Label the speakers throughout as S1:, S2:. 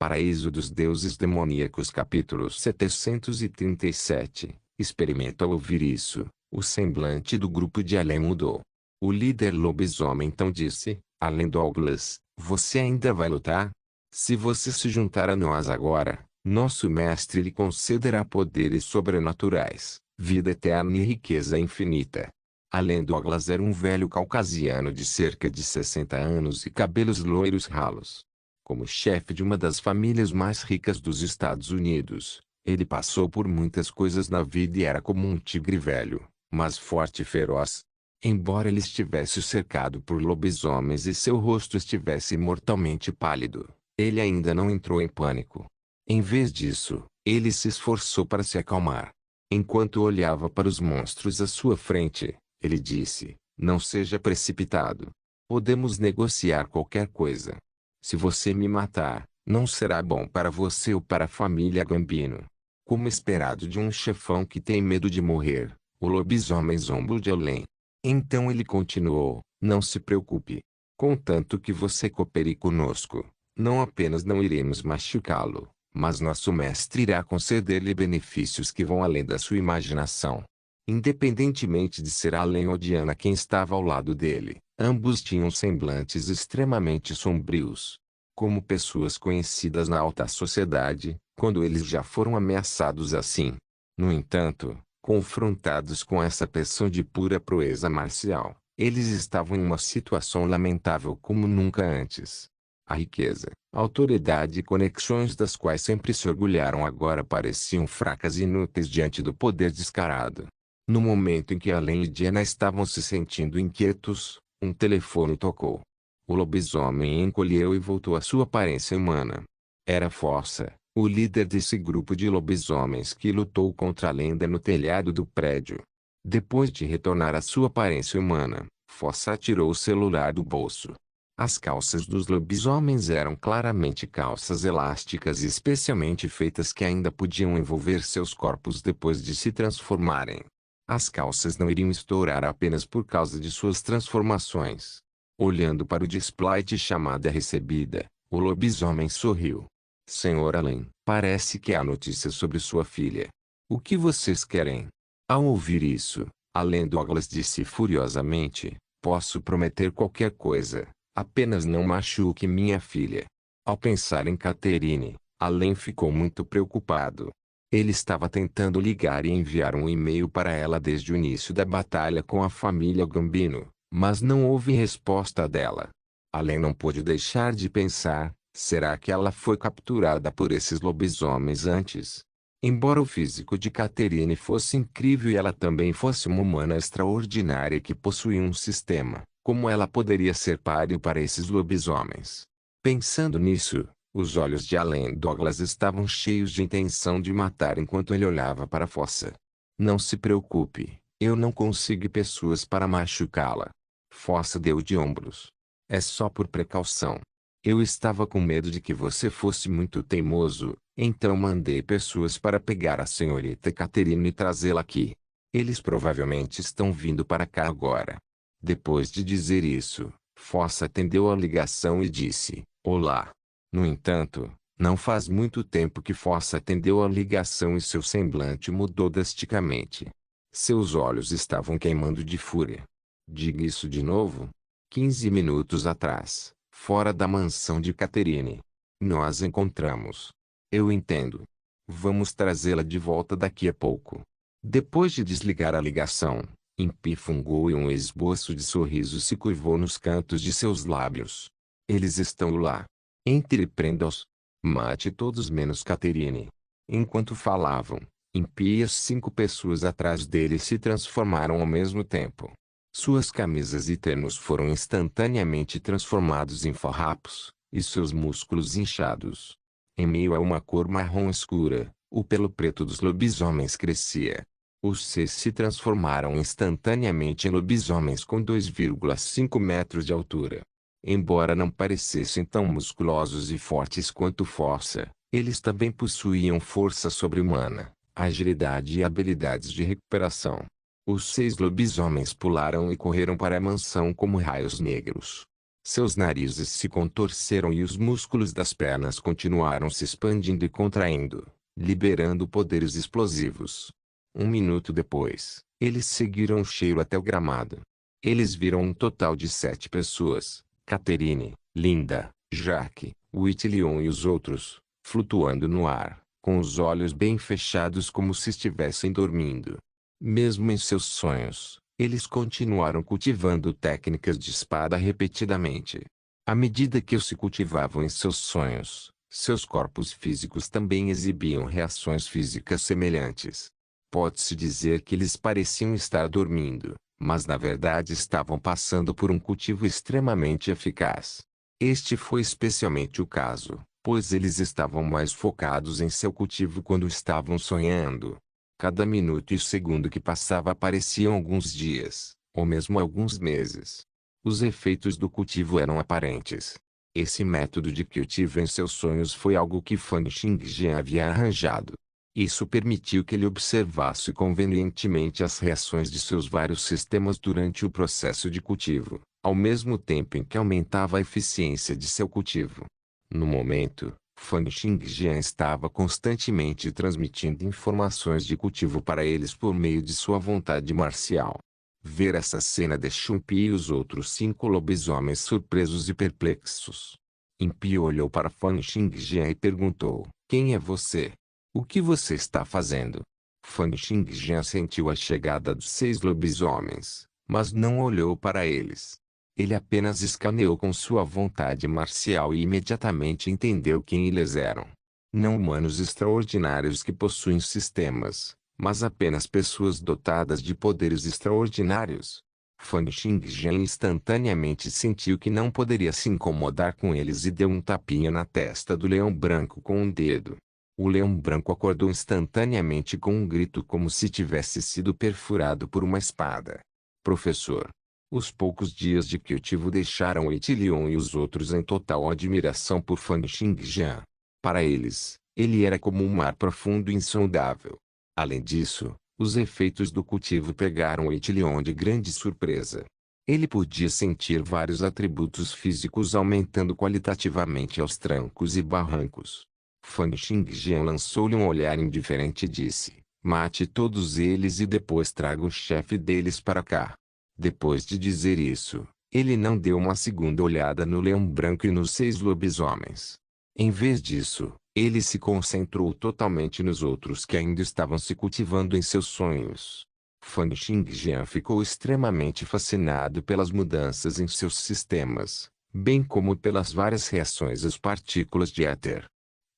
S1: Paraíso dos Deuses Demoníacos capítulo 737. Experimenta ao ouvir isso, o semblante do grupo de Além mudou. O líder lobisomem então disse, Além Douglas, você ainda vai lutar? Se você se juntar a nós agora, nosso mestre lhe concederá poderes sobrenaturais, vida eterna e riqueza infinita. Além Douglas era um velho caucasiano de cerca de 60 anos e cabelos loiros ralos. Como chefe de uma das famílias mais ricas dos Estados Unidos, ele passou por muitas coisas na vida e era como um tigre velho, mas forte e feroz. Embora ele estivesse cercado por lobisomens e seu rosto estivesse mortalmente pálido, ele ainda não entrou em pânico. Em vez disso, ele se esforçou para se acalmar. Enquanto olhava para os monstros à sua frente, ele disse, não seja precipitado. Podemos negociar qualquer coisa. Se você me matar, não será bom para você ou para a família Gambino. Como esperado de um chefão que tem medo de morrer, o lobisomem zombou de Além. Então ele continuou, não se preocupe. Contanto que você coopere conosco, não apenas não iremos machucá-lo, mas nosso mestre irá conceder-lhe benefícios que vão além da sua imaginação. Independentemente de ser Além ou Diana quem estava ao lado dele, ambos tinham semblantes extremamente sombrios. Como pessoas conhecidas na alta sociedade, quando eles já foram ameaçados assim. No entanto, confrontados com essa pressão de pura proeza marcial, eles estavam em uma situação lamentável como nunca antes. A riqueza, autoridade e conexões das quais sempre se orgulharam agora pareciam fracas e inúteis diante do poder descarado. No momento em que Além e Diana estavam se sentindo inquietos, um telefone tocou. O lobisomem encolheu e voltou à sua aparência humana. Era Fossa, o líder desse grupo de lobisomens que lutou contra a lenda no telhado do prédio. Depois de retornar à sua aparência humana, Fossa tirou o celular do bolso. As calças dos lobisomens eram claramente calças elásticas e especialmente feitas que ainda podiam envolver seus corpos depois de se transformarem. As calças não iriam estourar apenas por causa de suas transformações. Olhando para o display de chamada recebida, o lobisomem sorriu. Senhor Além, parece que há notícias sobre sua filha. O que vocês querem? Ao ouvir isso, Além Douglas disse furiosamente, posso prometer qualquer coisa, apenas não machuque minha filha. Ao pensar em Catherine, Além ficou muito preocupado. Ele estava tentando ligar e enviar um e-mail para ela desde o início da batalha com a família Gambino, mas não houve resposta dela. Além não pôde deixar de pensar, será que ela foi capturada por esses lobisomens antes? Embora o físico de Catherine fosse incrível e ela também fosse uma humana extraordinária que possuía um sistema, como ela poderia ser páreo para esses lobisomens? Pensando nisso, os olhos de Além Douglas estavam cheios de intenção de matar enquanto ele olhava para a fossa. Não se preocupe, eu não consigo pessoas para machucá-la. Fossa deu de ombros. É só por precaução. Eu estava com medo de que você fosse muito teimoso, então mandei pessoas para pegar a senhorita Catherine e trazê-la aqui. Eles provavelmente estão vindo para cá agora. Depois de dizer isso, Fossa atendeu a ligação e disse, olá. No entanto, não faz muito tempo que Fossa atendeu a ligação e seu semblante mudou drasticamente. Seus olhos estavam queimando de fúria. Diga isso de novo. 15 minutos atrás, fora da mansão de Catherine. Nós encontramos. Eu entendo. Vamos trazê-la de volta daqui a pouco. Depois de desligar a ligação, Impi fungou e um esboço de sorriso se curvou nos cantos de seus lábios. Eles estão lá. Entre e prenda-os. Mate todos menos Catherine. Enquanto falavam, Impi e as 5 pessoas atrás dele se transformaram ao mesmo tempo. Suas camisas e ternos foram instantaneamente transformados em farrapos, e seus músculos inchados. Em meio a uma cor marrom escura, o pelo preto dos lobisomens crescia. Os 6 se transformaram instantaneamente em lobisomens com 2,5 metros de altura. Embora não parecessem tão musculosos e fortes quanto Fossa, eles também possuíam força sobre-humana, agilidade e habilidades de recuperação. Os 6 lobisomens pularam e correram para a mansão como raios negros. Seus narizes se contorceram e os músculos das pernas continuaram se expandindo e contraindo, liberando poderes explosivos. Um minuto depois, eles seguiram o cheiro até o gramado. Eles viram um total de 7 pessoas: Catherine, Linda, Jack, Whitleyon e os outros, flutuando no ar, com os olhos bem fechados como se estivessem dormindo. Mesmo em seus sonhos, eles continuaram cultivando técnicas de espada repetidamente. À medida que se cultivavam em seus sonhos, seus corpos físicos também exibiam reações físicas semelhantes. Pode-se dizer que eles pareciam estar dormindo, mas na verdade estavam passando por um cultivo extremamente eficaz. Este foi especialmente o caso, pois eles estavam mais focados em seu cultivo quando estavam sonhando. Cada minuto e segundo que passava pareciam alguns dias, ou mesmo alguns meses. Os efeitos do cultivo eram aparentes. Esse método de cultivo em seus sonhos foi algo que Fan Xingjian havia arranjado. Isso permitiu que ele observasse convenientemente as reações de seus vários sistemas durante o processo de cultivo, ao mesmo tempo em que aumentava a eficiência de seu cultivo. No momento, Fan Xingjian estava constantemente transmitindo informações de cultivo para eles por meio de sua vontade marcial. Ver essa cena deixou Impi e os outros 5 lobisomens surpresos e perplexos. Impi olhou para Fan Xingjian e perguntou: "Quem é você? O que você está fazendo?" Fan Xingjian sentiu a chegada dos 6 lobisomens, mas não olhou para eles. Ele apenas escaneou com sua vontade marcial e imediatamente entendeu quem eles eram. Não humanos extraordinários que possuem sistemas, mas apenas pessoas dotadas de poderes extraordinários. Fan Xingjian instantaneamente sentiu que não poderia se incomodar com eles e deu um tapinha na testa do leão branco com um dedo. O leão branco acordou instantaneamente com um grito como se tivesse sido perfurado por uma espada. "Professor." Os poucos dias de cultivo deixaram Whitleyon e os outros em total admiração por Fan Xingjian. Para eles, ele era como um mar profundo e insondável. Além disso, os efeitos do cultivo pegaram Whitleyon de grande surpresa. Ele podia sentir vários atributos físicos aumentando qualitativamente aos trancos e barrancos. Fan Xingjian lançou-lhe um olhar indiferente e disse: "Mate todos eles e depois traga o chefe deles para cá." Depois de dizer isso, ele não deu uma segunda olhada no leão branco e nos 6 lobisomens. Em vez disso, ele se concentrou totalmente nos outros que ainda estavam se cultivando em seus sonhos. Fan Xingjian ficou extremamente fascinado pelas mudanças em seus sistemas, bem como pelas várias reações às partículas de éter.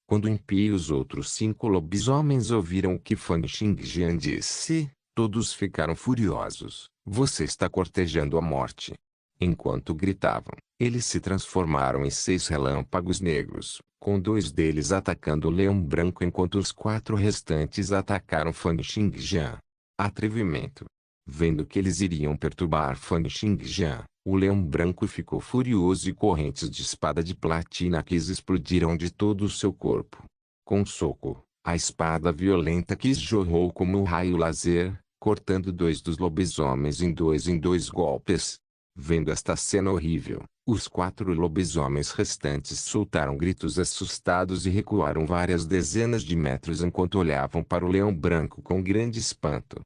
S1: Quando Impi e os outros 5 lobisomens ouviram o que Fan Xingjian disse, todos ficaram furiosos. "Você está cortejando a morte." Enquanto gritavam, eles se transformaram em 6 relâmpagos negros, com 2 deles atacando o leão branco enquanto os 4 restantes atacaram Fan Xingjian. Atrevimento! Vendo que eles iriam perturbar Fan Xingjian, o leão branco ficou furioso e correntes de espada de platina Kiss explodiram de todo o seu corpo. Com um soco, a espada violenta Kiss jorrou como um raio laser, cortando 2 dos lobisomens em dois golpes. Vendo esta cena horrível, os 4 lobisomens restantes soltaram gritos assustados e recuaram várias dezenas de metros enquanto olhavam para o leão branco com grande espanto.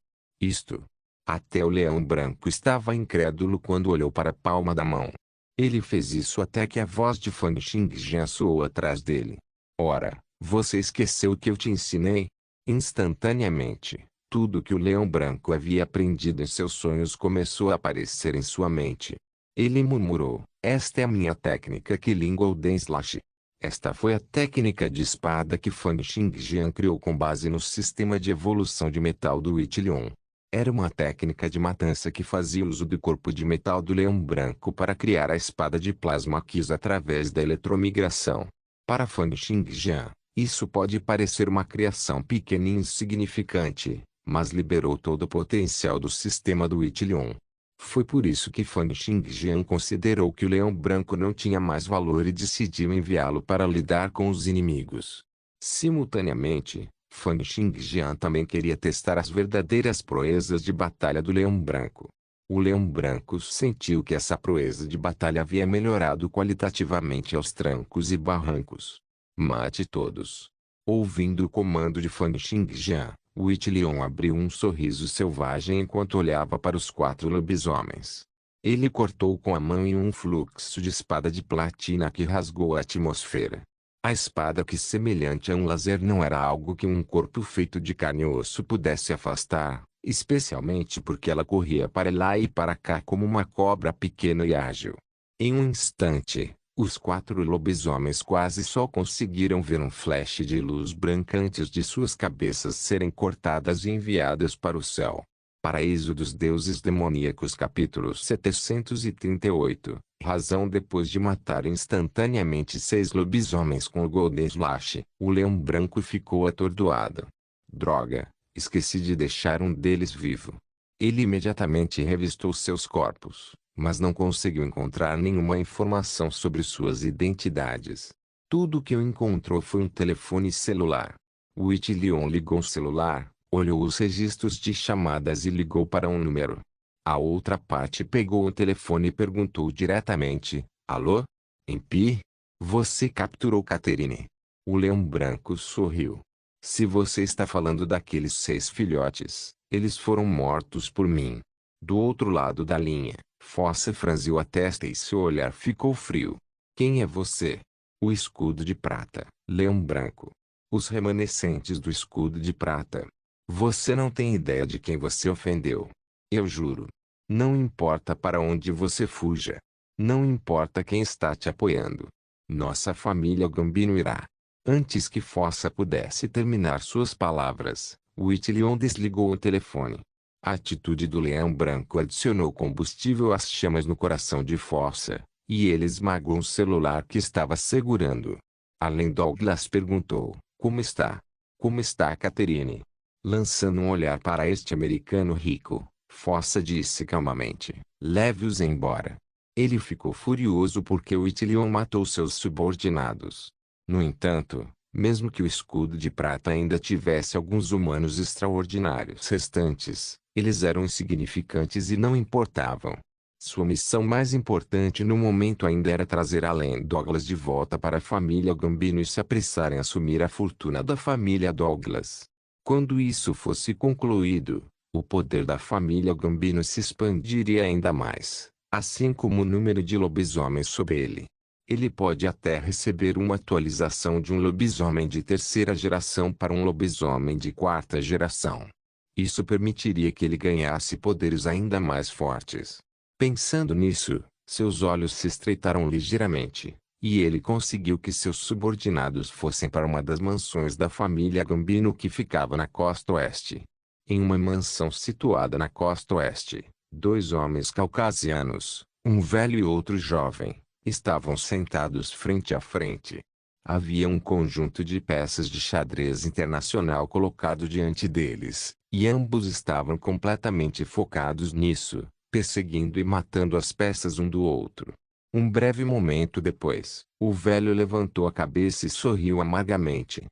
S1: Até o leão branco estava incrédulo quando olhou para a palma da mão. Ele fez isso até que a voz de Fan Xingjian soou atrás dele. "Ora, você esqueceu o que eu te ensinei?" Instantaneamente, tudo que o leão branco havia aprendido em seus sonhos começou a aparecer em sua mente. Ele murmurou: "Esta é a minha técnica Killing Golden Slash." Esta foi a técnica de espada que Fan Xingjian criou com base no sistema de evolução de metal do Whitleyon. Era uma técnica de matança que fazia uso do corpo de metal do leão branco para criar a espada de plasma Kiss através da eletromigração. Para Fan Xingjian, isso pode parecer uma criação pequena e insignificante, mas liberou todo o potencial do sistema do Whitleyon. Foi por isso que Fan Xingjian considerou que o leão branco não tinha mais valor e decidiu enviá-lo para lidar com os inimigos. Simultaneamente, Fan Xingjian também queria testar as verdadeiras proezas de batalha do leão branco. O leão branco sentiu que essa proeza de batalha havia melhorado qualitativamente aos trancos e barrancos. Mate todos. Ouvindo o comando de Fan Xingjian, o Itileon abriu um sorriso selvagem enquanto olhava para os 4 lobisomens. Ele cortou com a mão em um fluxo de espada de platina que rasgou a atmosfera. A espada, que semelhante a um laser, não era algo que um corpo feito de carne e osso pudesse afastar, especialmente porque ela corria para lá e para cá como uma cobra pequena e ágil. Em um instante, os 4 lobisomens quase só conseguiram ver um flash de luz branca antes de suas cabeças serem cortadas e enviadas para o céu. Paraíso dos Deuses Demoníacos, capítulo 738. Razão. Depois de matar instantaneamente 6 lobisomens com o Golden Slash, o leão branco ficou atordoado. Droga, esqueci de deixar um deles vivo. Ele imediatamente revistou seus corpos, mas não conseguiu encontrar nenhuma informação sobre suas identidades. Tudo o que encontrou foi um telefone celular. O Itileon ligou o celular, olhou os registros de chamadas e ligou para um número. A outra parte pegou o telefone e perguntou diretamente: Alô? Empi? Você capturou Catherine? O leão branco sorriu. Se você está falando daqueles 6 filhotes, eles foram mortos por mim. Do outro lado da linha, Fossa franziu a testa e seu olhar ficou frio. Quem é você? O escudo de prata, leão branco. Os remanescentes do escudo de prata. Você não tem ideia de quem você ofendeu. Eu juro. Não importa para onde você fuja. Não importa quem está te apoiando. Nossa família Gambino irá. Antes que Fossa pudesse terminar suas palavras, o Itileon desligou o telefone. A atitude do leão branco adicionou combustível às chamas no coração de Fossa, e ele esmagou o celular que estava segurando. Além, Douglas perguntou: Como está? Como está Catherine? Lançando um olhar para este americano rico, Fossa disse calmamente: Leve-os embora. Ele ficou furioso porque o Itileon matou seus subordinados. No entanto, mesmo que o escudo de prata ainda tivesse alguns humanos extraordinários restantes, eles eram insignificantes e não importavam. Sua missão mais importante no momento ainda era trazer Allen Douglas de volta para a família Gambino e se apressar em assumir a fortuna da família Douglas. Quando isso fosse concluído, o poder da família Gambino se expandiria ainda mais, assim como o número de lobisomens sob ele. Ele pode até receber uma atualização de um lobisomem de 3ª geração para um lobisomem de 4ª geração. Isso permitiria que ele ganhasse poderes ainda mais fortes. Pensando nisso, seus olhos se estreitaram ligeiramente, e ele conseguiu que seus subordinados fossem para uma das mansões da família Gambino que ficava na costa oeste. Em uma mansão situada na costa oeste, 2 homens caucasianos, um velho e outro jovem, estavam sentados frente a frente. Havia um conjunto de peças de xadrez internacional colocado diante deles, e ambos estavam completamente focados nisso, perseguindo e matando as peças um do outro. Um breve momento depois, o velho levantou a cabeça e sorriu amargamente.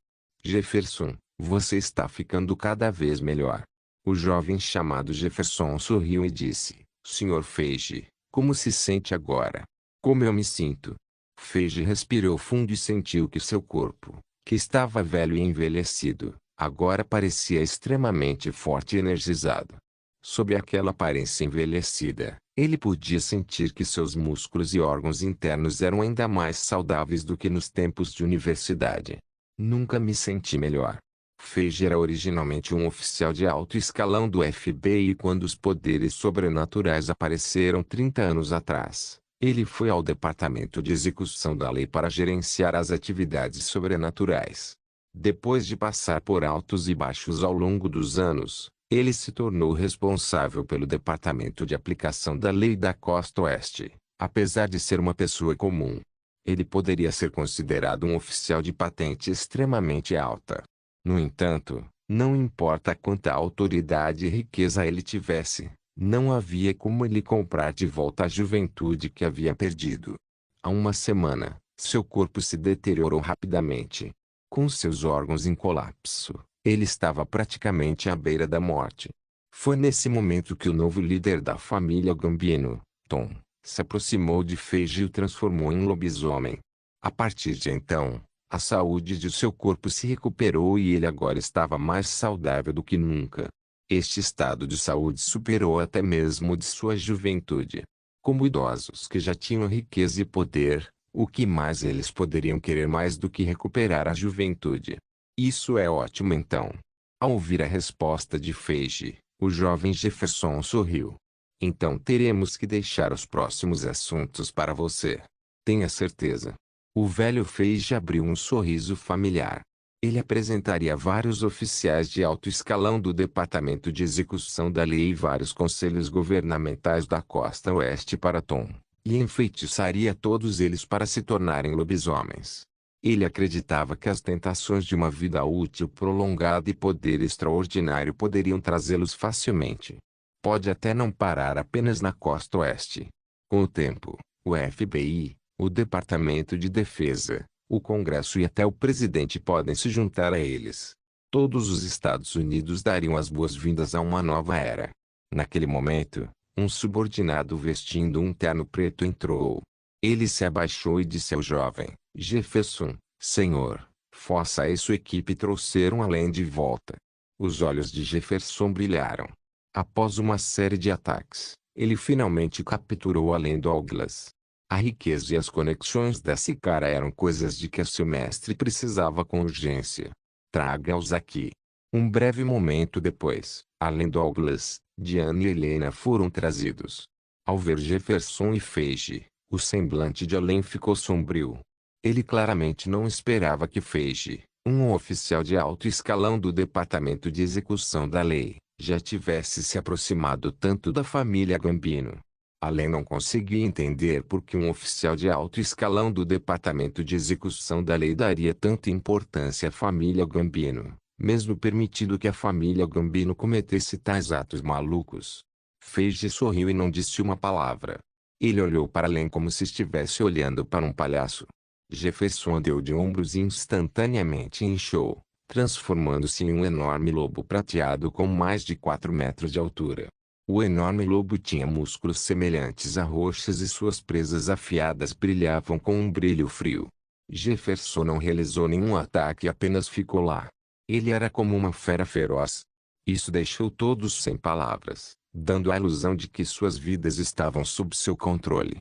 S1: Jefferson, você está ficando cada vez melhor. O jovem chamado Jefferson sorriu e disse: Sr. Feige, como se sente agora? Como eu me sinto? Feige respirou fundo e sentiu que seu corpo, que estava velho e envelhecido, agora parecia extremamente forte e energizado. Sob aquela aparência envelhecida, ele podia sentir que seus músculos e órgãos internos eram ainda mais saudáveis do que nos tempos de universidade. Nunca me senti melhor. Feige era originalmente um oficial de alto escalão do FBI quando os poderes sobrenaturais apareceram 30 anos atrás. Ele foi ao Departamento de Execução da Lei para gerenciar as atividades sobrenaturais. Depois de passar por altos e baixos ao longo dos anos, ele se tornou responsável pelo Departamento de Aplicação da Lei da Costa Oeste. Apesar de ser uma pessoa comum, ele poderia ser considerado um oficial de patente extremamente alta. No entanto, não importa quanta autoridade e riqueza ele tivesse, não havia como ele comprar de volta a juventude que havia perdido. Há uma semana, seu corpo se deteriorou rapidamente. Com seus órgãos em colapso, ele estava praticamente à beira da morte. Foi nesse momento que o novo líder da família Gambino, Tom, se aproximou de Feiji e o transformou em lobisomem. A partir de então, a saúde de seu corpo se recuperou e ele agora estava mais saudável do que nunca. Este estado de saúde superou até mesmo o de sua juventude. Como idosos que já tinham riqueza e poder, o que mais eles poderiam querer mais do que recuperar a juventude? Isso é ótimo então. Ao ouvir a resposta de Feiji, o jovem Jefferson sorriu. Então teremos que deixar os próximos assuntos para você. Tenha certeza. O velho Feiji abriu um sorriso familiar. Ele apresentaria vários oficiais de alto escalão do Departamento de Execução da Lei e vários conselhos governamentais da costa oeste para Tom, e enfeitiçaria todos eles para se tornarem lobisomens. Ele acreditava que as tentações de uma vida útil prolongada e poder extraordinário poderiam trazê-los facilmente. Pode até não parar apenas na costa oeste. Com o tempo, o FBI, o Departamento de Defesa, o Congresso e até o presidente podem se juntar a eles. Todos os Estados Unidos dariam as boas-vindas a uma nova era. Naquele momento, um subordinado vestindo um terno preto entrou. Ele se abaixou e disse ao jovem, Jefferson, senhor, Fossa e sua equipe trouxeram além de volta. Os olhos de Jefferson brilharam. Após uma série de ataques, ele finalmente capturou além Douglas. A riqueza e as conexões desse cara eram coisas de que seu mestre precisava com urgência. Traga-os aqui. Um breve momento depois, além Douglas, Diane e Helena foram trazidos. Ao ver Jefferson e Feiji, o semblante de Allen ficou sombrio. Ele claramente não esperava que Feiji, um oficial de alto escalão do Departamento de Execução da Lei, já tivesse se aproximado tanto da família Gambino. Allen não conseguia entender por que um oficial de alto escalão do Departamento de Execução da Lei daria tanta importância à família Gambino, mesmo permitindo que a família Gambino cometesse tais atos malucos. Feiji sorriu e não disse uma palavra. Ele olhou para Allen como se estivesse olhando para um palhaço. Jefferson deu de ombros e instantaneamente inchou, transformando-se em um enorme lobo prateado com mais de 4 metros de altura. O enorme lobo tinha músculos semelhantes a rochas e suas presas afiadas brilhavam com um brilho frio. Jefferson não realizou nenhum ataque e apenas ficou lá. Ele era como uma fera feroz. Isso deixou todos sem palavras, dando a ilusão de que suas vidas estavam sob seu controle.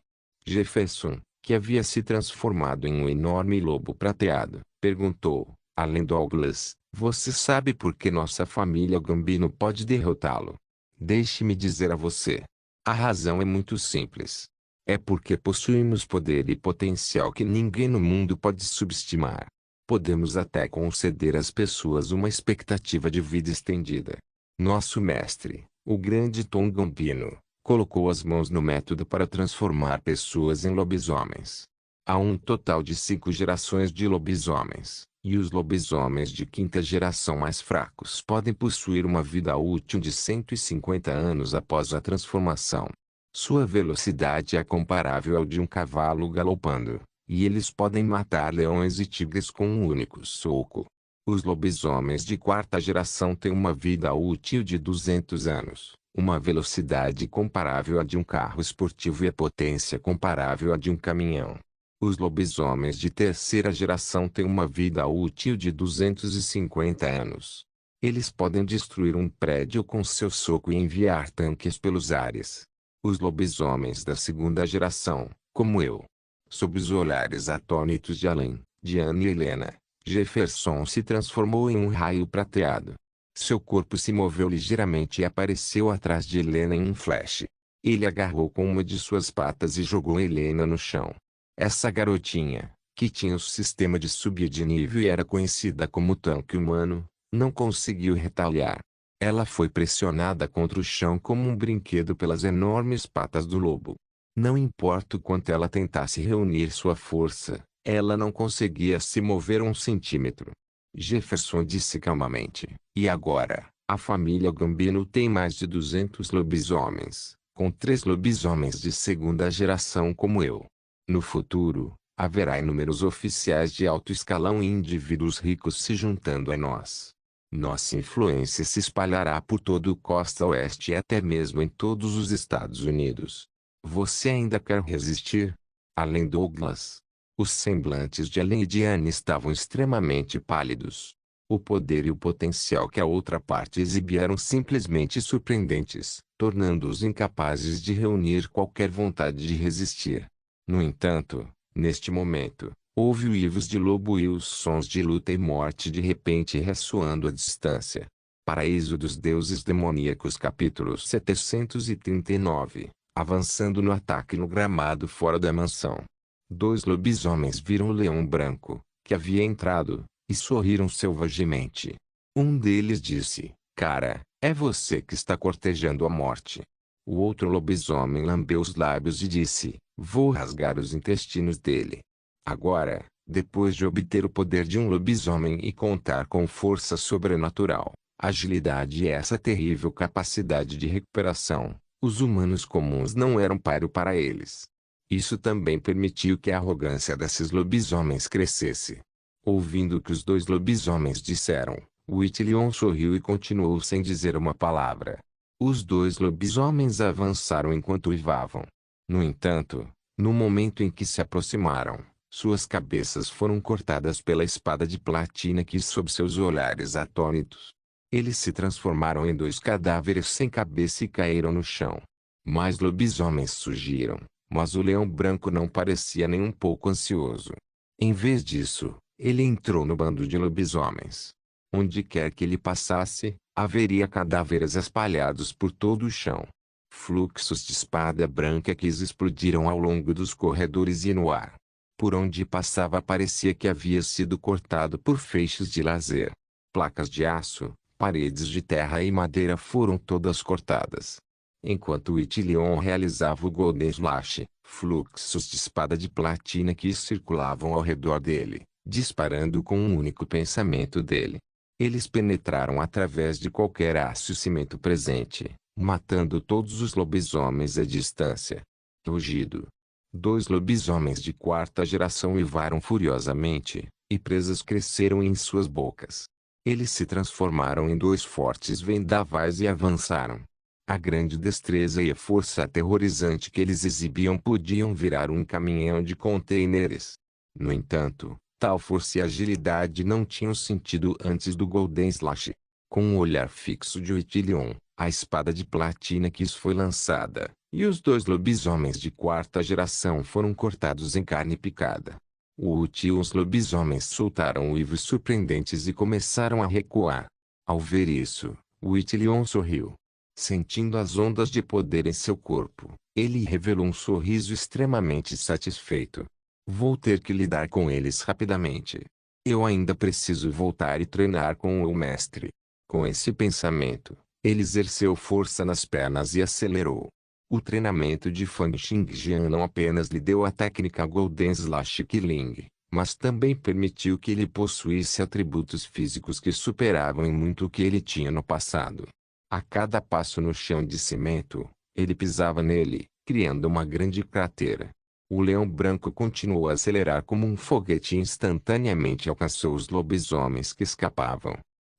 S1: Jefferson, que havia se transformado em um enorme lobo prateado, perguntou, além Douglas, você sabe por que nossa família Gambino pode derrotá-lo? Deixe-me dizer a você. A razão é muito simples. É porque possuímos poder e potencial que ninguém no mundo pode subestimar. Podemos até conceder às pessoas uma expectativa de vida estendida. Nosso mestre, o grande Tom Gambino, colocou as mãos no método para transformar pessoas em lobisomens. Há um total de 5 gerações de lobisomens, e os lobisomens de quinta geração mais fracos podem possuir uma vida útil de 150 anos após a transformação. Sua velocidade é comparável ao de um cavalo galopando, e eles podem matar leões e tigres com um único soco. Os lobisomens de quarta geração têm uma vida útil de 200 anos, uma velocidade comparável à de um carro esportivo e a potência comparável à de um caminhão. Os lobisomens de terceira geração têm uma vida útil de 250 anos. Eles podem destruir um prédio com seu soco e enviar tanques pelos ares. Os lobisomens da segunda geração, como eu. Sob os olhares atônitos de Allen, Diane e Helena, Jefferson se transformou em um raio prateado. Seu corpo se moveu ligeiramente e apareceu atrás de Helena em um flash. Ele agarrou com uma de suas patas e jogou Helena no chão. Essa garotinha, que tinha o sistema de subir de nível e era conhecida como tanque humano, não conseguiu retaliar. Ela foi pressionada contra o chão como um brinquedo pelas enormes patas do lobo. Não importa o quanto ela tentasse reunir sua força, ela não conseguia se mover 1 centímetro. Jefferson disse calmamente, e agora, a família Gambino tem mais de 200 lobisomens, com 3 lobisomens de segunda geração como eu. No futuro, haverá inúmeros oficiais de alto escalão e indivíduos ricos se juntando a nós. Nossa influência se espalhará por todo o costa oeste e até mesmo em todos os Estados Unidos. Você ainda quer resistir? Além Douglas. Os semblantes de Ellen e Diane estavam extremamente pálidos. O poder e o potencial que a outra parte exibia eram simplesmente surpreendentes, tornando-os incapazes de reunir qualquer vontade de resistir. No entanto, neste momento, houve uivos de lobo e os sons de luta e morte de repente ressoando à distância. Paraíso dos Deuses Demoníacos capítulo 739. Avançando no ataque no gramado fora da mansão. Dois lobisomens viram o leão branco, que havia entrado, e sorriram selvagemente. Um deles disse, cara, é você que está cortejando a morte. O outro lobisomem lambeu os lábios e disse, vou rasgar os intestinos dele. Agora, depois de obter o poder de um lobisomem e contar com força sobrenatural, agilidade e essa terrível capacidade de recuperação, os humanos comuns não eram páreo para eles. Isso também permitiu que a arrogância desses lobisomens crescesse. Ouvindo o que os dois lobisomens disseram, Whitleon sorriu e continuou sem dizer uma palavra. Os dois lobisomens avançaram enquanto uivavam. No entanto, no momento em que se aproximaram, suas cabeças foram cortadas pela espada de platina que sob seus olhares atônitos. Eles se transformaram em dois cadáveres sem cabeça e caíram no chão. Mais lobisomens surgiram, mas o leão branco não parecia nem um pouco ansioso. Em vez disso, ele entrou no bando de lobisomens. Onde quer que ele passasse, haveria cadáveres espalhados por todo o chão. Fluxos de espada branca que explodiram ao longo dos corredores e no ar. Por onde passava parecia que havia sido cortado por feixes de laser. Placas de aço, paredes de terra e madeira foram todas cortadas. Enquanto Whitleon realizava o Golden Slash, fluxos de espada de platina que circulavam ao redor dele, disparando com um único pensamento dele. Eles penetraram através de qualquer aço e cimento presente, matando todos os lobisomens à distância. Rugido. Dois lobisomens de quarta geração uivaram furiosamente, e presas cresceram em suas bocas. Eles se transformaram em dois fortes vendavais e avançaram. A grande destreza e a força aterrorizante que eles exibiam podiam virar um caminhão de contêineres. No entanto, tal força e agilidade não tinham sentido antes do Golden Slash. Com um olhar fixo de Whitleon, a espada de platina que foi lançada, e os dois lobisomens de quarta geração foram cortados em carne picada. E os lobisomens soltaram uivos surpreendentes e começaram a recuar. Ao ver isso, Whitleon sorriu. Sentindo as ondas de poder em seu corpo, ele revelou um sorriso extremamente satisfeito. Vou ter que lidar com eles rapidamente. Eu ainda preciso voltar e treinar com o mestre. Com esse pensamento, ele exerceu força nas pernas e acelerou. O treinamento de Fan Xingjian não apenas lhe deu a técnica Golden Slash Killing, mas também permitiu que ele possuísse atributos físicos que superavam em muito o que ele tinha no passado. A cada passo no chão de cimento, ele pisava nele, criando uma grande cratera. O leão branco continuou a acelerar como um foguete e instantaneamente alcançou os lobisomens que escapavam.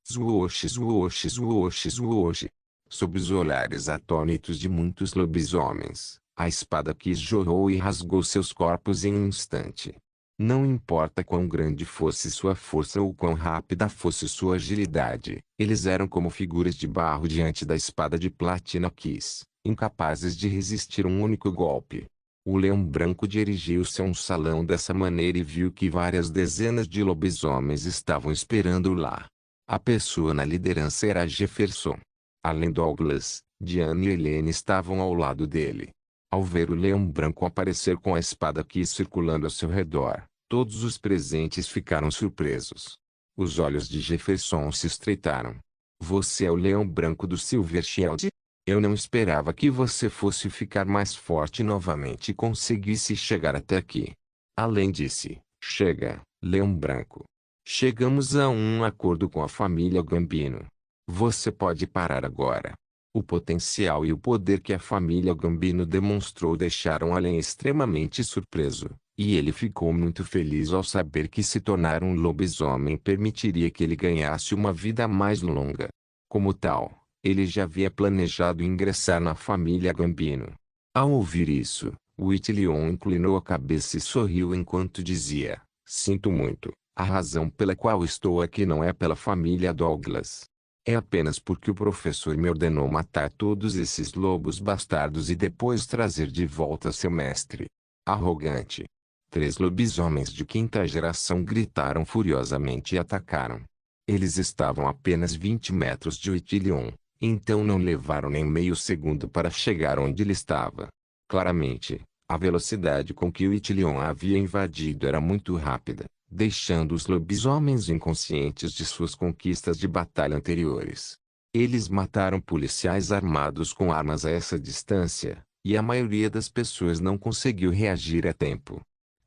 S1: Zwoosh, zwoosh, zwoosh, zwoosh. Sob os olhares atônitos de muitos lobisomens, a espada que jorrou e rasgou seus corpos em um instante. Não importa quão grande fosse sua força ou quão rápida fosse sua agilidade, eles eram como figuras de barro diante da espada de platina Kiss, incapazes de resistir um único golpe. O leão branco dirigiu-se a um salão dessa maneira e viu que várias dezenas de lobisomens estavam esperando lá. A pessoa na liderança era Jefferson. Além Douglas, Diane e Helene estavam ao lado dele. Ao ver o leão branco aparecer com a espada Kiss circulando ao seu redor, todos os presentes ficaram surpresos. Os olhos de Jefferson se estreitaram. Você é o leão branco do Silver Shield? Eu não esperava que você fosse ficar mais forte novamente e conseguisse chegar até aqui. Além disse, chega, leão branco. Chegamos a um acordo com a família Gambino. Você pode parar agora. O potencial e o poder que a família Gambino demonstrou deixaram Allen extremamente surpreso, E ele ficou muito feliz ao saber que se tornar um lobisomem permitiria que ele ganhasse uma vida mais longa. Como tal, ele já havia planejado ingressar na família Gambino. Ao ouvir isso, Whitilion inclinou a cabeça e sorriu enquanto dizia: "Sinto muito, a razão pela qual estou aqui não é pela família Douglas. É apenas porque o professor me ordenou matar todos esses lobos bastardos e depois trazer de volta seu mestre. Arrogante." 3 lobisomens de quinta geração gritaram furiosamente e atacaram. Eles estavam a apenas 20 metros de Whitilion, então não levaram nem meio segundo para chegar onde ele estava. Claramente, a velocidade com que Whitilion havia invadido era muito rápida, deixando os lobisomens inconscientes de suas conquistas de batalha anteriores. Eles mataram policiais armados com armas a essa distância, e a maioria das pessoas não conseguiu reagir a tempo.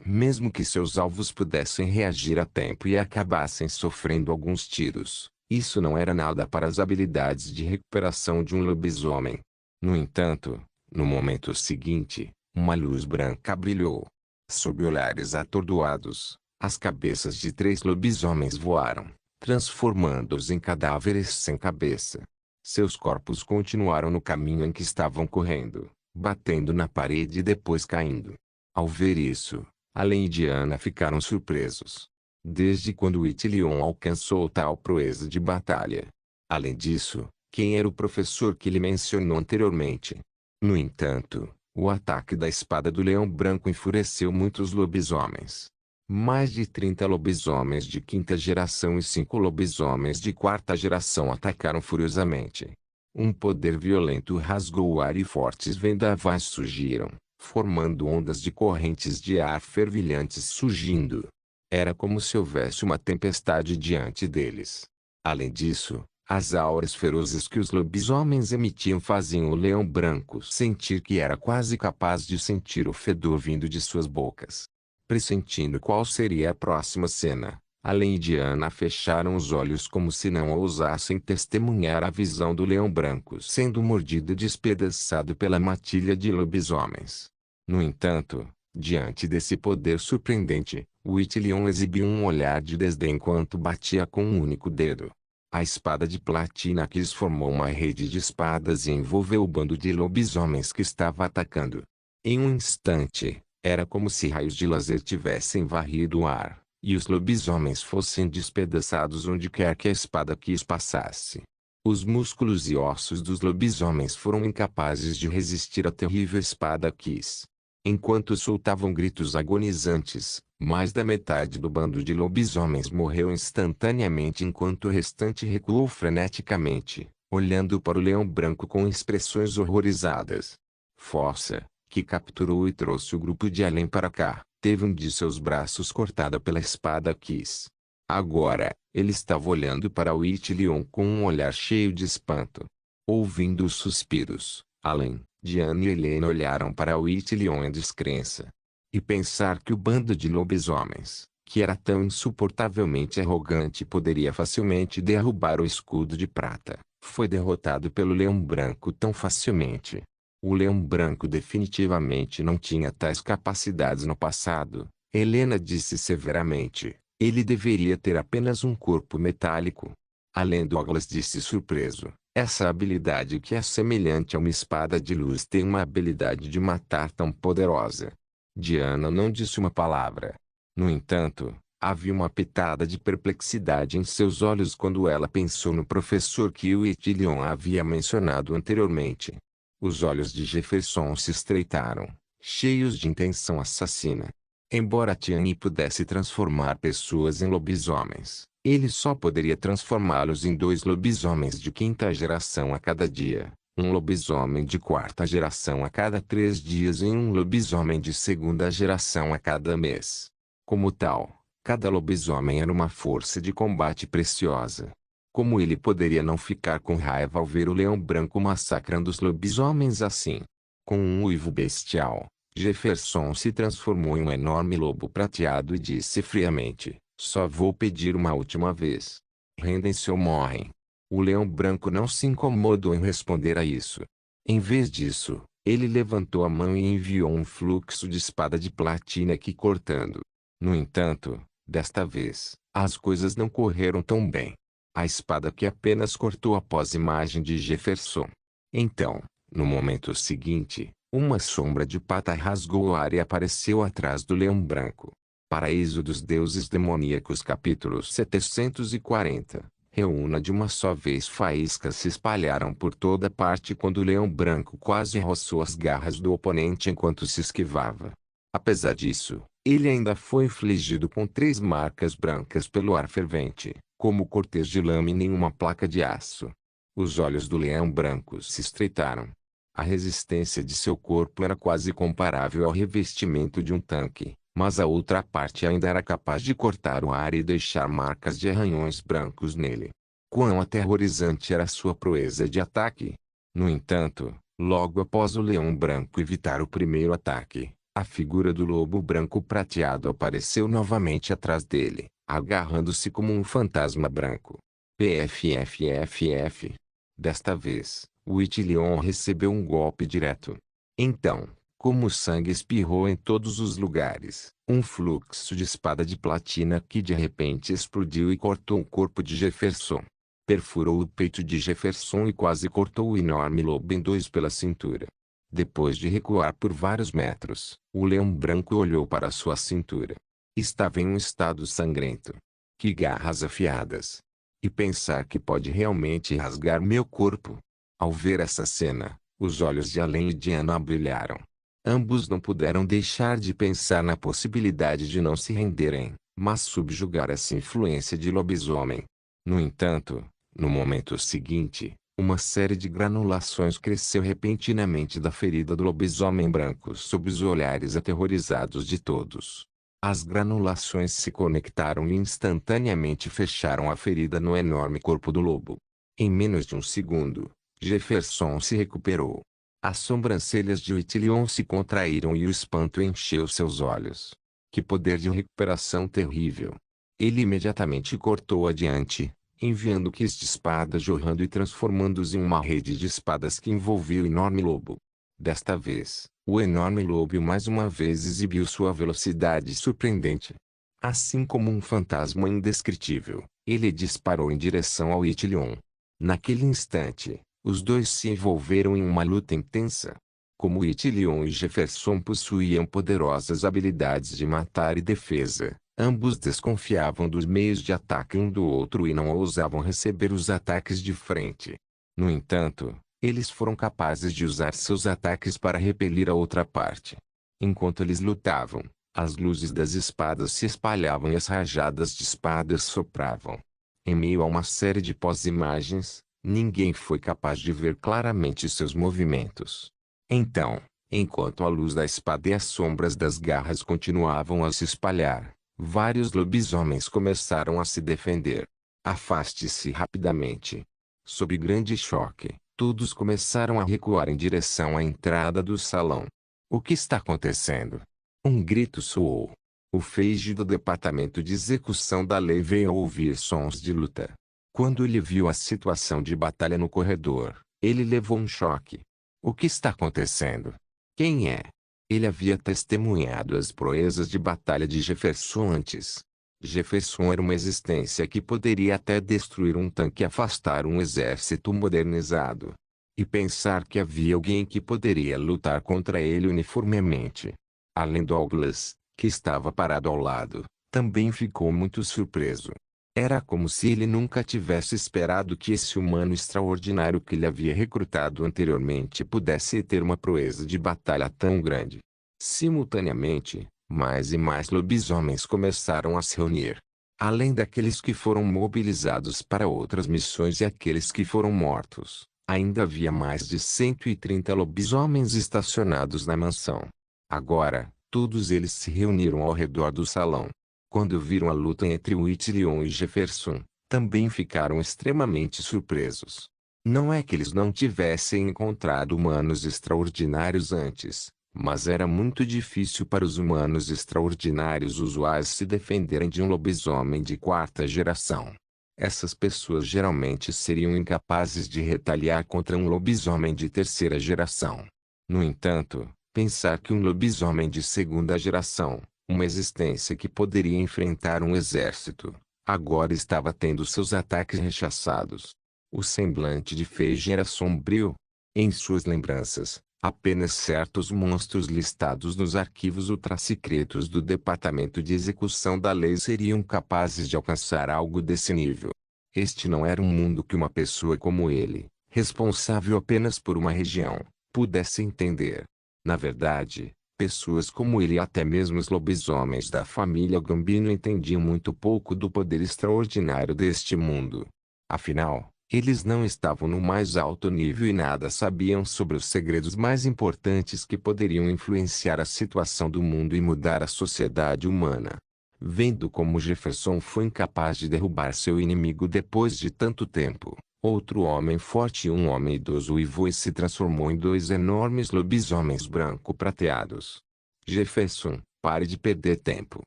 S1: Mesmo que seus alvos pudessem reagir a tempo e acabassem sofrendo alguns tiros, isso não era nada para as habilidades de recuperação de um lobisomem. No entanto, no momento seguinte, uma luz branca brilhou. Sob olhares atordoados, as cabeças de 3 lobisomens voaram, transformando-os em cadáveres sem cabeça. Seus corpos continuaram no caminho em que estavam correndo, batendo na parede e depois caindo. Ao ver isso, Allen e Diana ficaram surpresos. Desde quando Whitilion alcançou tal proeza de batalha? Além disso, quem era o professor que ele mencionou anteriormente? No entanto, o ataque da espada do leão branco enfureceu muitos lobisomens. Mais de 30 lobisomens de quinta geração e 5 lobisomens de quarta geração atacaram furiosamente. Um poder violento rasgou o ar e fortes vendavais surgiram, formando ondas de correntes de ar fervilhantes surgindo. Era como se houvesse uma tempestade diante deles. Além disso, as auras ferozes que os lobisomens emitiam faziam o leão branco sentir que era quase capaz de sentir o fedor vindo de suas bocas. Pressentindo qual seria a próxima cena, Allen e Diana fecharam os olhos como se não ousassem testemunhar a visão do leão branco sendo mordido e despedaçado pela matilha de lobisomens. No entanto, diante desse poder surpreendente, Whitilion exibiu um olhar de desdém enquanto batia com um único dedo. A espada de platina Kiss formou uma rede de espadas e envolveu o bando de lobisomens que estava atacando. Em um instante, era como se raios de laser tivessem varrido o ar, e os lobisomens fossem despedaçados onde quer que a espada Kiss passasse. Os músculos e ossos dos lobisomens foram incapazes de resistir à terrível espada Kiss. Enquanto soltavam gritos agonizantes, mais da metade do bando de lobisomens morreu instantaneamente enquanto o restante recuou freneticamente, olhando para o leão branco com expressões horrorizadas. Força, que capturou e trouxe o grupo de Allen para cá, teve um de seus braços cortado pela espada Kiss. Agora, ele estava olhando para Whitilion com um olhar cheio de espanto. Ouvindo os suspiros, Allen, Diana e Helena olharam para Whitilion em descrença. E pensar que o bando de lobisomens, que era tão insuportavelmente arrogante poderia facilmente derrubar o escudo de prata, foi derrotado pelo leão branco tão facilmente. O leão branco definitivamente não tinha tais capacidades no passado, Helena disse severamente. Ele deveria ter apenas um corpo metálico. Além Douglas disse surpreso. Essa habilidade que é semelhante a uma espada de luz tem uma habilidade de matar tão poderosa. Diana não disse uma palavra. No entanto, havia uma pitada de perplexidade em seus olhos quando ela pensou no professor que Whitilion havia mencionado anteriormente. Os olhos de Jefferson se estreitaram, cheios de intenção assassina. Embora Tiani pudesse transformar pessoas em lobisomens, ele só poderia transformá-los em 2 lobisomens de quinta geração a cada dia, um lobisomem de quarta geração a cada 3 dias e um lobisomem de segunda geração a cada mês. Como tal, cada lobisomem era uma força de combate preciosa. Como ele poderia não ficar com raiva ao ver o leão branco massacrando os lobisomens assim? Com um uivo bestial, Jefferson se transformou em um enorme lobo prateado e disse friamente, só vou pedir uma última vez. Rendem-se ou morrem. O leão branco não se incomodou em responder a isso. Em vez disso, Ele levantou a mão e enviou um fluxo de espada de platina que cortando. No entanto, desta vez, as coisas não correram tão bem. A espada que apenas cortou após imagem de Jefferson. Então, no momento seguinte, uma sombra de pata rasgou o ar e apareceu atrás do leão branco. Paraíso dos Deuses Demoníacos capítulo 740. Reúna de uma só vez. Faíscas se espalharam por toda parte quando o leão branco quase roçou as garras do oponente enquanto se esquivava. Apesar disso, ele ainda foi infligido com 3 marcas brancas pelo ar fervente, como cortês de lâmina em uma placa de aço. Os olhos do leão branco se estreitaram. A resistência de seu corpo era quase comparável ao revestimento de um tanque, mas a outra parte ainda era capaz de cortar o ar e deixar marcas de arranhões brancos nele. Quão aterrorizante era sua proeza de ataque! No entanto, logo após o leão branco evitar o primeiro ataque, a figura do lobo branco prateado apareceu novamente atrás dele, agarrando-se como um fantasma branco. PFFFF. Desta vez, o Itilion recebeu um golpe direto. Então, como o sangue espirrou em todos os lugares, um fluxo de espada de platina que de repente explodiu e cortou o corpo de Jefferson. Perfurou o peito de Jefferson e quase cortou o enorme lobo em 2 pela cintura. Depois de recuar por vários metros, o leão branco olhou para sua cintura. Estava em um estado sangrento. Que garras afiadas! E pensar que pode realmente rasgar meu corpo. Ao ver essa cena, os olhos de Allen e de Anna brilharam. Ambos não puderam deixar de pensar na possibilidade de não se renderem, mas subjugar essa influência de lobisomem. No entanto, no momento seguinte, uma série de granulações cresceu repentinamente da ferida do lobisomem branco sob os olhares aterrorizados de todos. As granulações se conectaram e instantaneamente fecharam a ferida no enorme corpo do lobo. Em menos de um segundo, Jefferson se recuperou. As sobrancelhas de Itilion se contraíram e o espanto encheu seus olhos. Que poder de recuperação terrível! Ele imediatamente cortou adiante, enviando quiz de espadas jorrando e transformando-os em uma rede de espadas que envolvia o enorme lobo. Desta vez, o enorme lobo mais uma vez exibiu sua velocidade surpreendente. Assim como um fantasma indescritível, ele disparou em direção ao Itilion. Naquele instante, os dois se envolveram em uma luta intensa. Como Itilion e Jefferson possuíam poderosas habilidades de matar e defesa, ambos desconfiavam dos meios de ataque um do outro e não ousavam receber os ataques de frente. No entanto, eles foram capazes de usar seus ataques para repelir a outra parte. Enquanto eles lutavam, as luzes das espadas se espalhavam e as rajadas de espadas sopravam. Em meio a uma série de pós-imagens, ninguém foi capaz de ver claramente seus movimentos. Então, enquanto a luz da espada e as sombras das garras continuavam a se espalhar, vários lobisomens começaram a se defender. Afaste-se rapidamente. Sob grande choque, todos começaram a recuar em direção à entrada do salão. O que está acontecendo? Um grito soou. O Feiji do Departamento de Execução da Lei veio a ouvir sons de luta. Quando ele viu a situação de batalha no corredor, ele levou um choque. O que está acontecendo? Quem é? Ele havia testemunhado as proezas de batalha de Jefferson antes. Jefferson era uma existência que poderia até destruir um tanque e afastar um exército modernizado. E pensar que havia alguém que poderia lutar contra ele uniformemente. Além do Douglas, que estava parado ao lado, também ficou muito surpreso. Era como se ele nunca tivesse esperado que esse humano extraordinário que ele havia recrutado anteriormente pudesse ter uma proeza de batalha tão grande. Simultaneamente, mais e mais lobisomens começaram a se reunir. Além daqueles que foram mobilizados para outras missões e aqueles que foram mortos, ainda havia mais de 130 lobisomens estacionados na mansão. Agora, todos eles se reuniram ao redor do salão. Quando viram a luta entre Itilion e Jefferson, também ficaram extremamente surpresos. Não é que eles não tivessem encontrado humanos extraordinários antes, mas era muito difícil para os humanos extraordinários usuais se defenderem de um lobisomem de 4ª geração. Essas pessoas geralmente seriam incapazes de retaliar contra um lobisomem de 3ª geração. No entanto, pensar que um lobisomem de segunda geração, uma existência que poderia enfrentar um exército, agora estava tendo seus ataques rechaçados. O semblante de Feige era sombrio. Em suas lembranças, apenas certos monstros listados nos arquivos ultrasecretos do Departamento de Execução da Lei seriam capazes de alcançar algo desse nível. Este não era um mundo que uma pessoa como ele, responsável apenas por uma região, pudesse entender. Na verdade, pessoas como ele e até mesmo os lobisomens da família Gambino entendiam muito pouco do poder extraordinário deste mundo. Afinal, eles não estavam no mais alto nível e nada sabiam sobre os segredos mais importantes que poderiam influenciar a situação do mundo e mudar a sociedade humana. Vendo como Jefferson foi incapaz de derrubar seu inimigo depois de tanto tempo, outro homem forte e um homem idoso uivou e se transformou em dois enormes lobisomens branco-prateados. Jefferson, pare de perder tempo.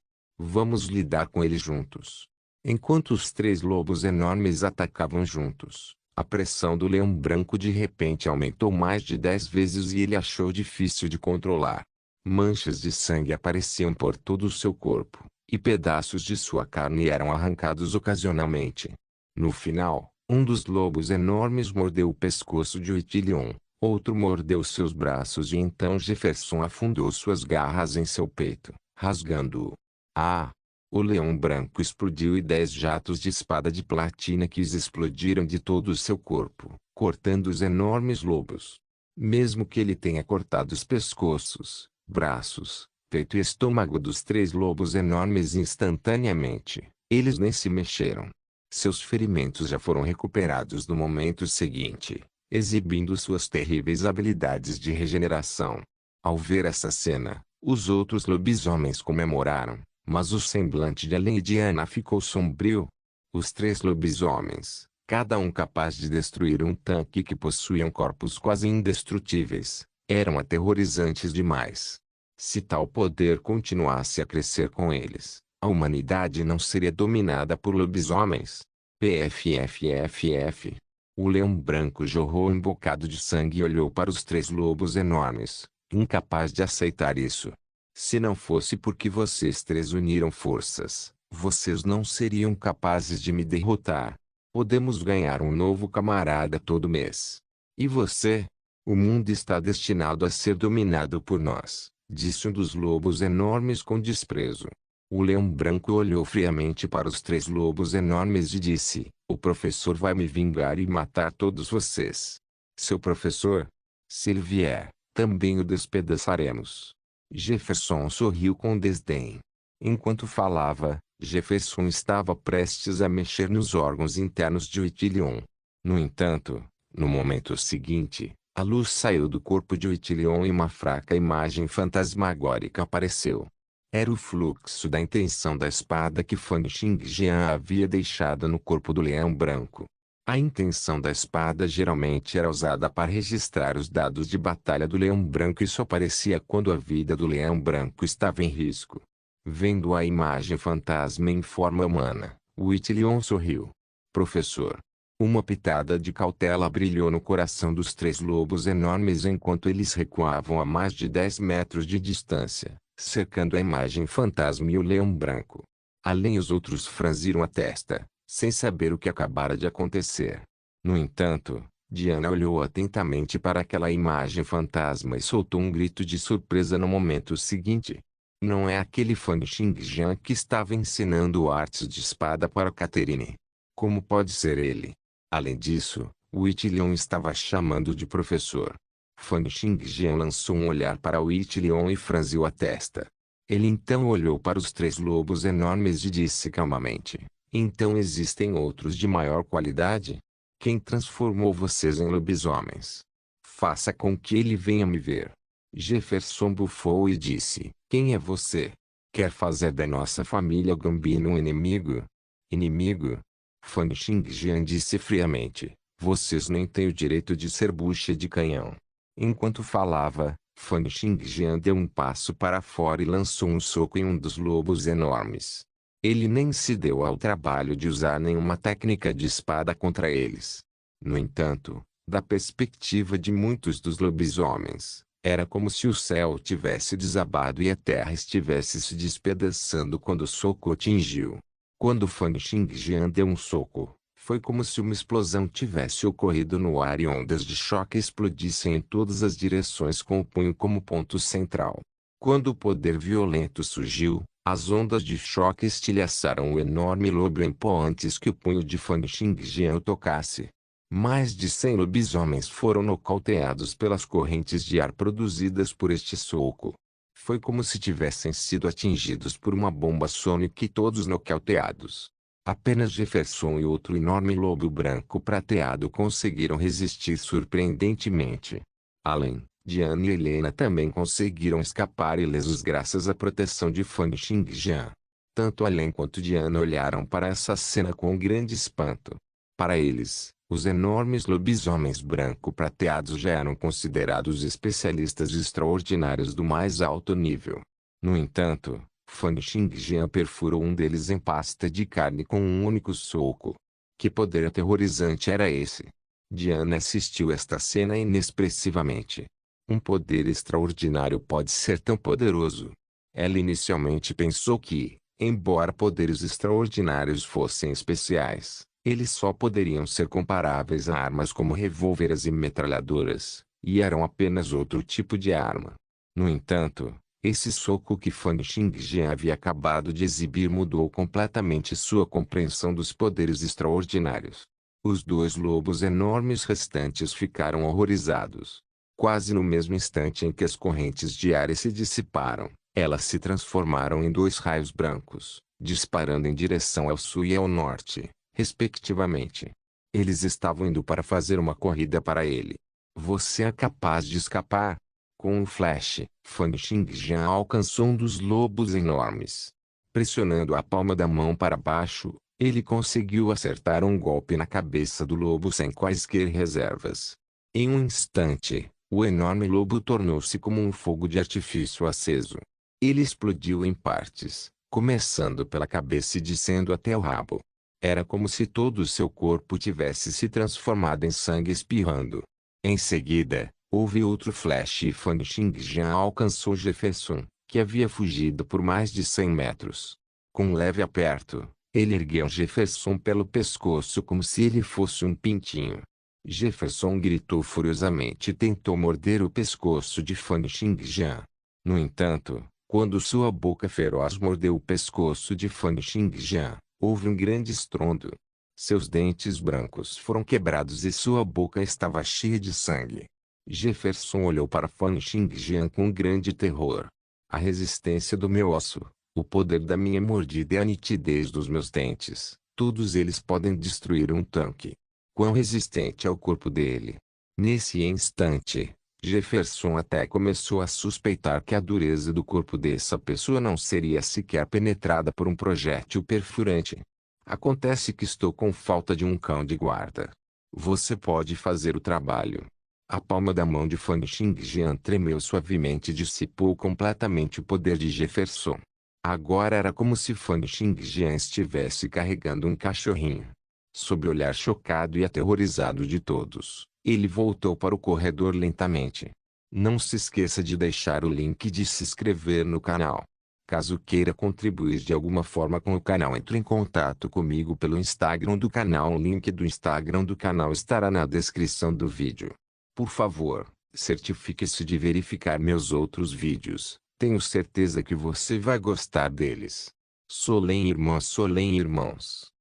S1: Vamos lidar com ele juntos. Enquanto os três lobos enormes atacavam juntos, a pressão do leão branco de repente aumentou mais de 10 vezes e ele achou difícil de controlar. Manchas de sangue apareciam por todo o seu corpo, e pedaços de sua carne eram arrancados ocasionalmente. No final, um dos lobos enormes mordeu o pescoço de Oitilion, outro mordeu seus braços e então Jefferson afundou suas garras em seu peito, rasgando-o. Ah! O leão branco explodiu e 10 jatos de espada de platina quis explodiram de todo o seu corpo, cortando os enormes lobos. Mesmo que ele tenha cortado os pescoços, braços, peito e estômago dos três lobos enormes instantaneamente, eles nem se mexeram. Seus ferimentos já foram recuperados no momento seguinte, exibindo suas terríveis habilidades de regeneração. Ao ver essa cena, os outros lobisomens comemoraram. Mas o semblante de Ellen e Diana ficou sombrio. Os três lobisomens, cada um capaz de destruir um tanque que possuíam corpos quase indestrutíveis, eram aterrorizantes demais. Se tal poder continuasse a crescer com eles, a humanidade não seria dominada por lobisomens. PFFFF. O leão branco jorrou um bocado de sangue e olhou para os três lobos enormes, incapaz de aceitar isso. Se não fosse porque vocês três uniram forças, vocês não seriam capazes de me derrotar. Podemos ganhar um novo camarada todo mês. E você? O mundo está destinado a ser dominado por nós, disse um dos lobos enormes com desprezo. O leão branco olhou friamente para os três lobos enormes e disse: o professor vai me vingar e matar todos vocês. Seu professor? Se ele vier, também o despedaçaremos. Jefferson sorriu com desdém. Enquanto falava, Jefferson estava prestes a mexer nos órgãos internos de Oitilion. No entanto, no momento seguinte, a luz saiu do corpo de Oitilion e uma fraca imagem fantasmagórica apareceu. Era o fluxo da intenção da espada que Fan Xingjian havia deixado no corpo do leão branco. A intenção da espada geralmente era usada para registrar os dados de batalha do leão branco e só aparecia quando a vida do leão branco estava em risco. Vendo a imagem fantasma em forma humana, Whitilion sorriu. Professor. Uma pitada de cautela brilhou no coração dos três lobos enormes enquanto eles recuavam a mais de 10 metros de distância, cercando a imagem fantasma e o leão branco. Além os outros franziram a testa, sem saber o que acabara de acontecer. No entanto, Diana olhou atentamente para aquela imagem fantasma e soltou um grito de surpresa no momento seguinte. Não é aquele Fan Xingjian que estava ensinando artes de espada para Catherine. Como pode ser ele? Além disso, Whitilion estava chamando de professor. Fan Xingjian lançou um olhar para Whitilion e franziu a testa. Ele então olhou para os três lobos enormes e disse calmamente: então existem outros de maior qualidade? Quem transformou vocês em lobisomens? Faça com que ele venha me ver. Jefferson bufou e disse: quem é você? Quer fazer da nossa família Gambino um inimigo? Inimigo? Fan Xingjian disse friamente: vocês nem têm o direito de ser bucha de canhão. Enquanto falava, Fan Xingjian deu um passo para fora e lançou um soco em um dos lobos enormes. Ele nem se deu ao trabalho de usar nenhuma técnica de espada contra eles. No entanto, da perspectiva de muitos dos lobisomens, Era como se o céu tivesse desabado e a terra estivesse se despedaçando quando o soco atingiu. Quando Fan Xingjian deu um soco, foi como se uma explosão tivesse ocorrido no ar e ondas de choque explodissem em todas as direções com o punho como ponto central. Quando o poder violento surgiu, as ondas de choque estilhaçaram o enorme lobo em pó antes que o punho de Fan Xingjian o tocasse. Mais de 100 lobisomens foram nocauteados pelas correntes de ar produzidas por este soco. Foi como se tivessem sido atingidos por uma bomba sônica e todos nocauteados. Apenas Jefferson e outro enorme lobo branco prateado conseguiram resistir surpreendentemente. Além, Diana e Helena também conseguiram escapar ilesos graças à proteção de Fan Xingjian. Tanto Além quanto Diana olharam para essa cena com grande espanto. Para eles, os enormes lobisomens branco-prateados já eram considerados especialistas extraordinários do mais alto nível. No entanto, Fan Xingjian perfurou um deles em pasta de carne com um único soco. Que poder aterrorizante era esse? Diana assistiu esta cena inexpressivamente. Um poder extraordinário pode ser tão poderoso. Ela inicialmente pensou que, embora poderes extraordinários fossem especiais, eles só poderiam ser comparáveis a armas como revólveres e metralhadoras, e eram apenas outro tipo de arma. No entanto, esse soco que Fan Xingjian havia acabado de exibir mudou completamente sua compreensão dos poderes extraordinários. Os dois lobos enormes restantes ficaram horrorizados. Quase no mesmo instante em que as correntes de ar se dissiparam, elas se transformaram em dois raios brancos, disparando em direção ao sul e ao norte, respectivamente. Eles estavam indo para fazer uma corrida para ele. Você é capaz de escapar? Com um flash, Fan Xingjian alcançou um dos lobos enormes. Pressionando a palma da mão para baixo, ele conseguiu acertar um golpe na cabeça do lobo sem quaisquer reservas. Em um instante, o enorme lobo tornou-se como um fogo de artifício aceso. Ele explodiu em partes, começando pela cabeça e descendo até o rabo. Era como se todo o seu corpo tivesse se transformado em sangue espirrando. Em seguida, houve outro flash e Fan Xingjian alcançou Jefferson, que havia fugido por mais de 100 metros. Com um leve aperto, ele ergueu Jefferson pelo pescoço como se ele fosse um pintinho. Jefferson gritou furiosamente e tentou morder o pescoço de Fan Xingjian. No entanto, quando sua boca feroz mordeu o pescoço de Fan Xingjian, houve um grande estrondo. Seus dentes brancos foram quebrados e sua boca estava cheia de sangue. Jefferson olhou para Fan Xingjian com grande terror. A resistência do meu osso, o poder da minha mordida e a nitidez dos meus dentes, todos eles podem destruir um tanque. Quão resistente é o corpo dele? Nesse instante, Jefferson até começou a suspeitar que a dureza do corpo dessa pessoa não seria sequer penetrada por um projétil perfurante. Acontece que estou com falta de um cão de guarda. Você pode fazer o trabalho. A palma da mão de Fan Xingjian tremeu suavemente e dissipou completamente o poder de Jefferson. Agora era como se Fan Xingjian estivesse carregando um cachorrinho. Sob o olhar chocado e aterrorizado de todos, ele voltou para o corredor lentamente. Não se esqueça de deixar o link de se inscrever no canal. Caso queira contribuir de alguma forma com o canal, entre em contato comigo pelo Instagram do canal. O link do Instagram do canal estará na descrição do vídeo. Por favor, certifique-se de verificar meus outros vídeos. Tenho certeza que você vai gostar deles. Solem irmãos.